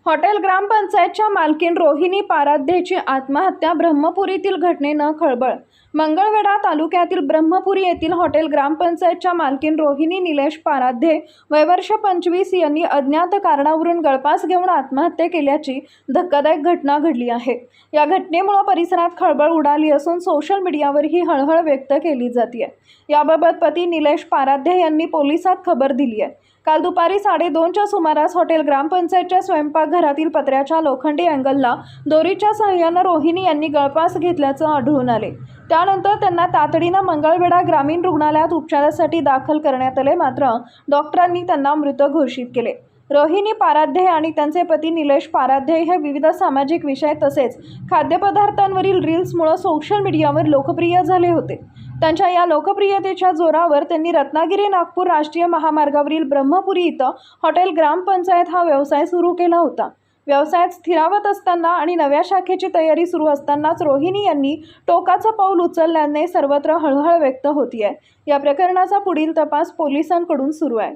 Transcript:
Hotel ग्रामपंचायतच्या मालकीण रोहिणी पाराध्येची आत्महत्या. ब्रह्मपुरीतील घटनेनं खळबळ. मंगळवेढा तालुक्यातील ब्रह्मपुरी येथील हॉटेल ग्रामपंचायतच्या मालकीण रोहिणी निलेश पाराध्ये वय वर्ष 25 यांनी अज्ञात कारणावरून गळफास घेऊन आत्महत्या केल्याची धक्कादायक घटना घडली आहे. या घटनेमुळे परिसरात खळबळ उडाली असून सोशल मीडियावरही हळहळ व्यक्त केली जाते. याबाबत पती निलेश पाराध्ये यांनी पोलिसात खबर दिली आहे. काल दुपारी 2:30च्या सुमारास हॉटेल ग्रामपंचायतच्या स्वयंपाकघरातील पत्र्याच्या लोखंडी अँगलला दोरीच्या सहाय्याने रोहिणी यांनी गळफास घेतल्याचं आढळून आले. त्यानंतर त्यांना तातडीनं मंगळवेढा ग्रामीण रुग्णालयात उपचारासाठी दाखल करण्यात आले. मात्र डॉक्टरांनी त्यांना मृत घोषित केले. रोहिणी पाराध्ये आणि त्यांचे पती निलेश पाराध्ये हे विविध सामाजिक विषय तसेच खाद्यपदार्थांवरील रील्समुळे सोशल मीडियावर लोकप्रिय झाले होते. त्यांच्या या लोकप्रियतेच्या जोरावर त्यांनी रत्नागिरी नागपूर राष्ट्रीय महामार्गावरील ब्रह्मपुरी इथं हॉटेल ग्रामपंचायत हा व्यवसाय सुरू केला होता. व्यवसायात स्थिरावत असताना आणि नव्या शाखेची तयारी सुरू असतानाच रोहिणी यांनी टोकाचं पाऊल उचलल्याने सर्वत्र हळहळ व्यक्त होतीये. या प्रकरणाचा पुढील तपास पोलिसांकडून सुरू आहे.